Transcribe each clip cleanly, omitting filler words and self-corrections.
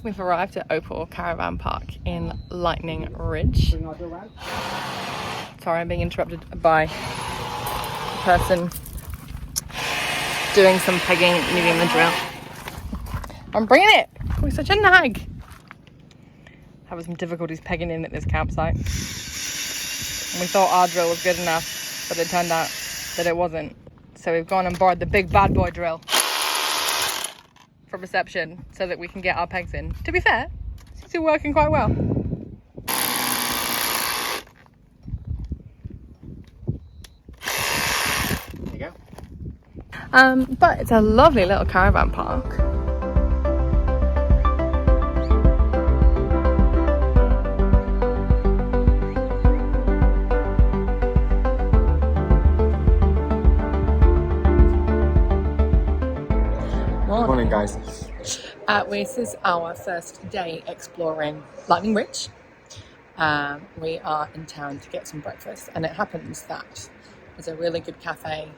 We've arrived at Opal Caravan Park in Lightning Ridge. Sorry, I'm being interrupted by a person doing some pegging, needing the drill. I'm bringing it! We're such a nag! Having some difficulties pegging in at this campsite. And we thought our drill was good enough, but it turned out that it wasn't. So we've gone and borrowed the big bad boy drill for reception so that we can get our pegs in. To be fair, it's still working quite well. There you go. But it's a lovely little caravan park. Morning, guys. This is our first day exploring Lightning Ridge. We are in town to get some breakfast, and it happens that there's a really good cafe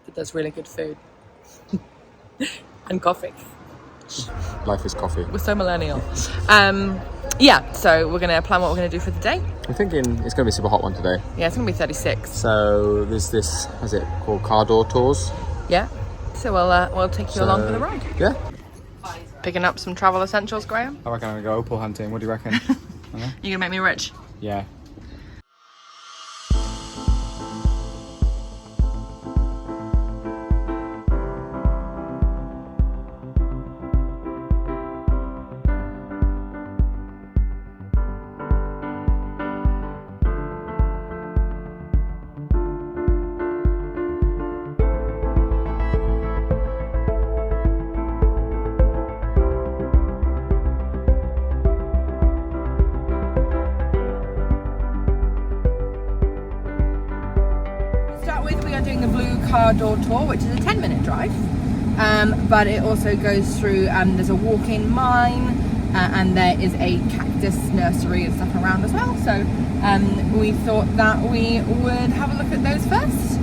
that does really good food and coffee. Life is coffee. We're so millennial. Yeah, so we're going to plan what we're going to do for the day. I'm thinking it's going to be a super hot one today. Yeah, it's going to be 36. So there's this, what is it called, car door tours? Yeah, so we'll take you along for the ride. Yeah. Picking up some travel essentials, Graham. I reckon I'm going to go opal hunting. What do you reckon? You going to make me rich? Yeah. We are doing the Blue Car Door Tour, which is a 10-minute drive, but it also goes through, there's a walk-in mine, and there is a cactus nursery and stuff around as well, so we thought that we would have a look at those first.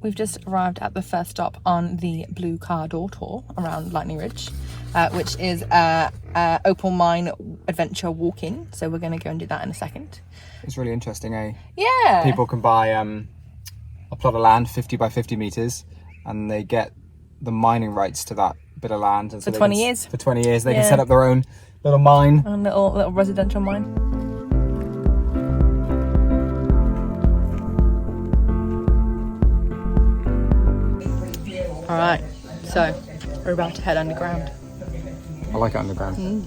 We've just arrived at the first stop on the Blue Car Door Tour around Lightning Ridge, which is Opal Mine Adventure Walk-in. So we're going to go and do that in a second. It's really interesting, eh? Yeah. People can buy a plot of land, 50 by 50 metres, and they get the mining rights to that bit of land. And so for 20 years. For 20 years, they can set up their own little mine. A little residential mine. Alright, so we're about to head underground. I like it underground.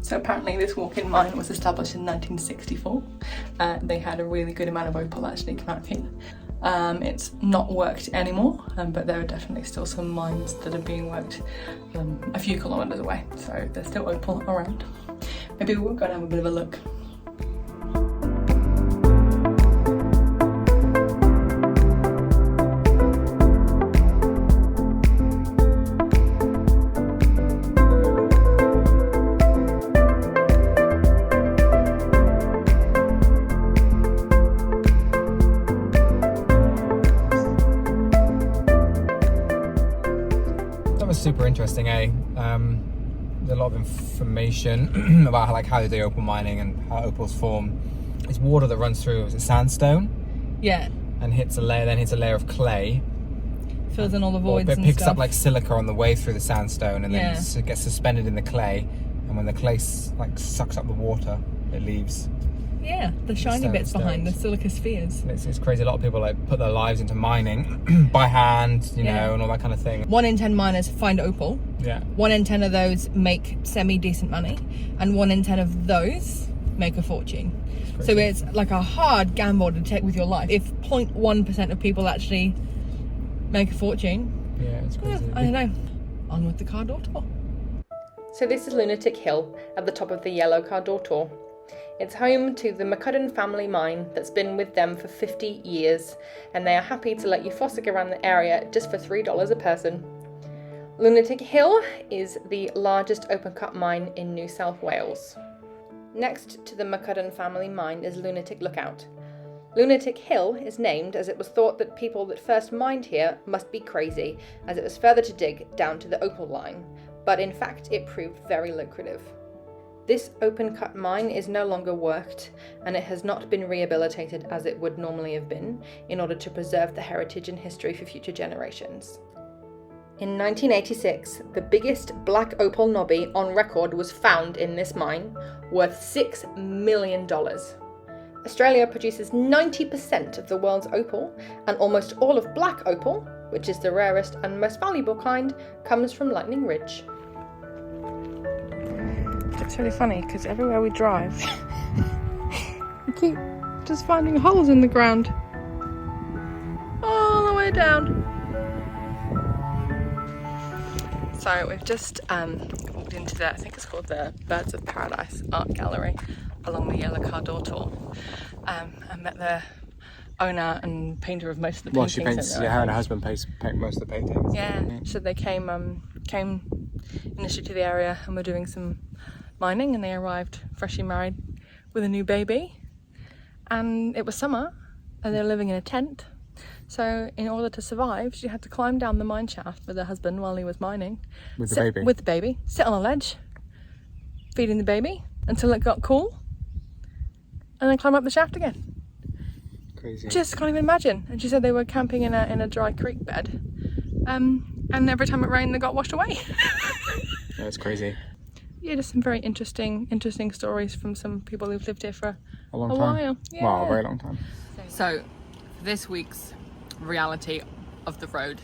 So apparently this walk-in mine was established in 1964. They had a really good amount of opal actually come out of here. It's not worked anymore, but there are definitely still some mines that are being worked a few kilometres away. So there's still opal around. Maybe we'll go and have a bit of a look. Super interesting, eh? There's a lot of information about how they do opal mining and how opals form. It's water that runs through, is it sandstone? Yeah. And hits a layer of clay. Fills in all the voids and picks stuff. up like silica on the way through the sandstone, and then it gets suspended in the clay. And when the clay sucks up the water, it leaves. Yeah, the shiny bits behind, the silica spheres. It's crazy. A lot of people put their lives into mining by hand, you know, and all that kind of thing. 1 in 10 miners find opal. Yeah. 1 in 10 of those make semi-decent money, and 1 in 10 of those make a fortune. So it's like a hard gamble to take with your life. If 0.1% of people actually make a fortune, it's crazy. I don't know. On with the car door tour. So this is Lunatic Hill at the top of the yellow car door tour. It's home to the McCudden family mine that's been with them for 50 years, and they are happy to let you fossick around the area just for $3 a person. Lunatic Hill is the largest open-cut mine in New South Wales. Next to the McCudden family mine is Lunatic Lookout. Lunatic Hill is named as it was thought that people that first mined here must be crazy, as it was further to dig down to the opal line, but in fact it proved very lucrative. This open-cut mine is no longer worked, and it has not been rehabilitated as it would normally have been, in order to preserve the heritage and history for future generations. In 1986, the biggest black opal knobby on record was found in this mine, worth $6 million. Australia produces 90% of the world's opal, and almost all of black opal, which is the rarest and most valuable kind, comes from Lightning Ridge. It's really funny because everywhere we drive, we keep just finding holes in the ground. All the way down. So we've just walked into the, I think it's called the Birds of Paradise Art Gallery along the Yellow Car Door Tour. I met the owner and painter of most of the paintings. Well, she paints, her and her husband paint most of the paintings. Yeah, so they came initially to the area and were doing some mining, and they arrived freshly married with a new baby. And it was summer and they were living in a tent. So in order to survive, she had to climb down the mine shaft with her husband while he was mining. With the baby? Sit on a ledge, feeding the baby until it got cool, and then climb up the shaft again. Crazy. Just can't even imagine. And she said they were camping in a dry creek bed. And every time it rained, they got washed away. That's crazy. Yeah, just some very interesting stories from some people who've lived here for a long time. While. Yeah. Wow, a very long time. So, this week's reality of the road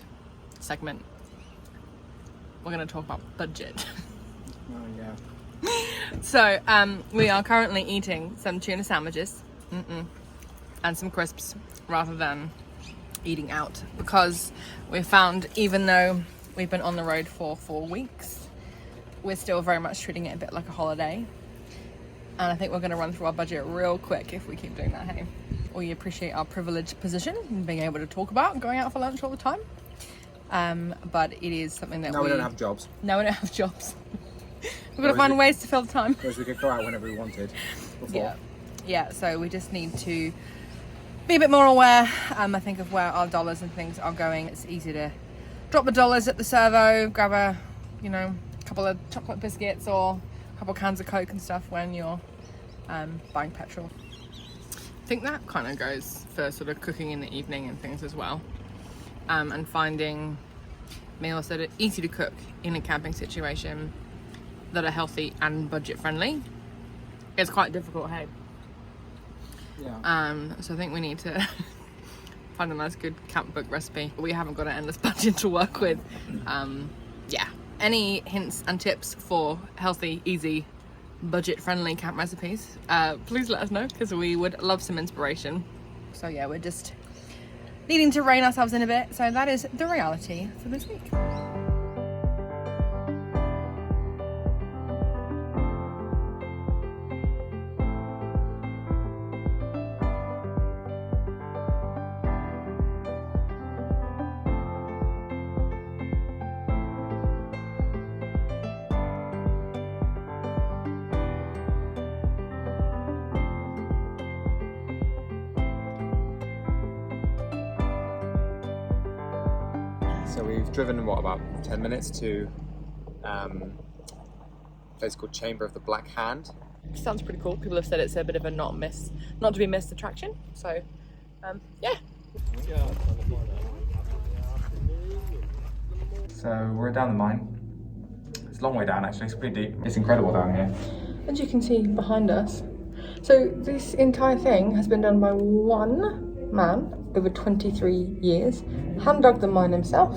segment, we're going to talk about budget. Oh yeah. So we are currently eating some tuna sandwiches and some crisps rather than eating out, because we found, even though we've been on the road for 4 weeks, we're still very much treating it a bit like a holiday. And I think we're going to run through our budget real quick if we keep doing that, hey? We appreciate our privileged position and being able to talk about going out for lunch all the time. But it is something that we don't have jobs. No, we don't have jobs. We've got to find ways to fill the time. Whereas we could go out whenever we wanted before. Yeah, so we just need to be a bit more aware, I think, of where our dollars and things are going. It's easy to drop the dollars at the servo, grab a, couple of chocolate biscuits or a couple of cans of Coke and stuff when you're buying petrol. I think that kind of goes for sort of cooking in the evening and things as well. And finding meals that are easy to cook in a camping situation that are healthy and budget friendly. It's quite difficult, hey? Yeah. So I think we need to find a nice good camp book recipe. We haven't got an endless budget to work with. Yeah. Any hints and tips for healthy, easy, budget-friendly camp recipes, please let us know, because we would love some inspiration. So yeah, we're just needing to rein ourselves in a bit. So that is the reality for this week. So we've driven, about 10 minutes to a place called Chamber of the Black Hand. Sounds pretty cool. People have said it's a bit of a not to be missed attraction. So, yeah. So we're down the mine. It's a long way down, actually. It's pretty deep. It's incredible down here. As you can see behind us. So this entire thing has been done by one man over 23 years. Hand dug the mine himself.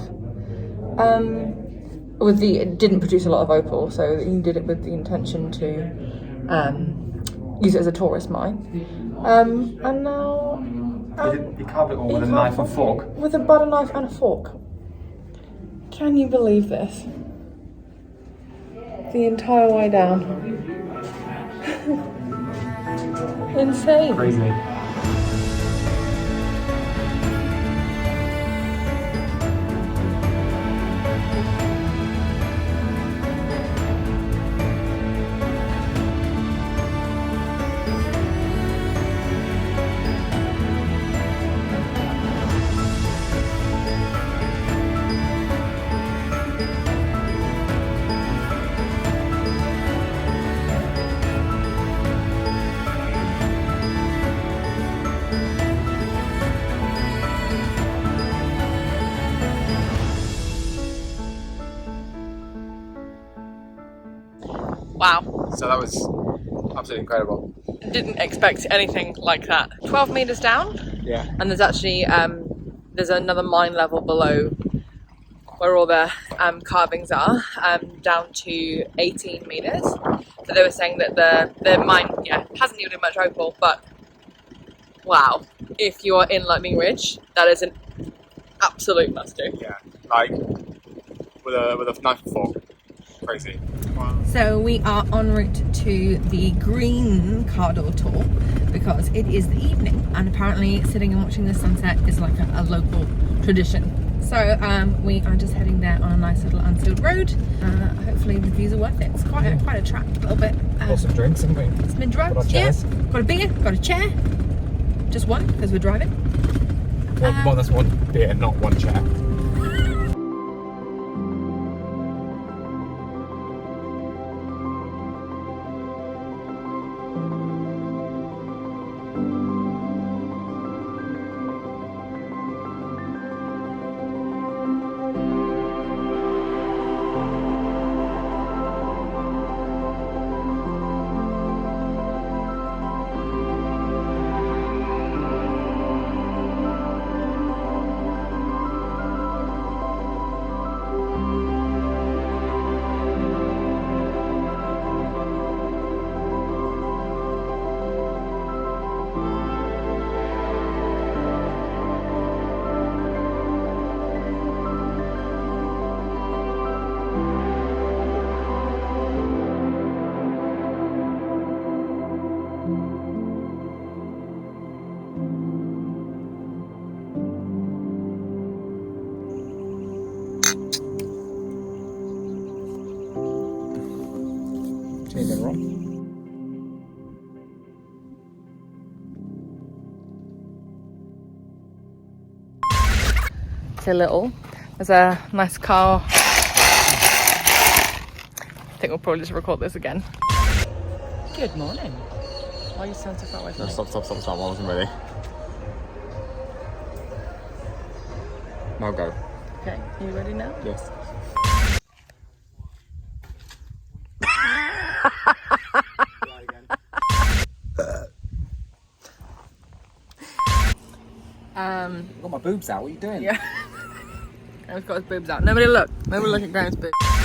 Didn't produce a lot of opal, so he did it with the intention to use it as a tourist mine. And now he carved it all with a knife and fork. With a butter knife and a fork. Can you believe this? The entire way down. Insane. Crazy. So that was absolutely incredible. Didn't expect anything like that. 12 meters down, Yeah. and there's actually there's another mine level below where all the carvings are, down to 18 meters. So they were saying that the mine, hasn't yielded much opal, but wow, if you are in Lightning Ridge, that is an absolute must-do. Yeah. Like with a knife and fork. Crazy. Wow. So we are en route to the Green Cardor tour because it is the evening, and apparently sitting and watching the sunset is like a local tradition. So we are just heading there on a nice little unsealed road. Hopefully the views are worth it. It's quite a track, a little bit. Got some drinks, haven't we? Some drugs, Got our chairs. Got a beer, got a chair. Just one because we're driving. Well, that's one beer, not one chair. To Little. There's a nice car. I think we'll probably just record this again. Good morning. Why are you standing so far away from me? Stop, I wasn't ready. Now go. Okay, are you ready now? Yes. Got my boobs out, what are you doing? Yeah. Graham's got his boobs out. Nobody look at Graham's boobs.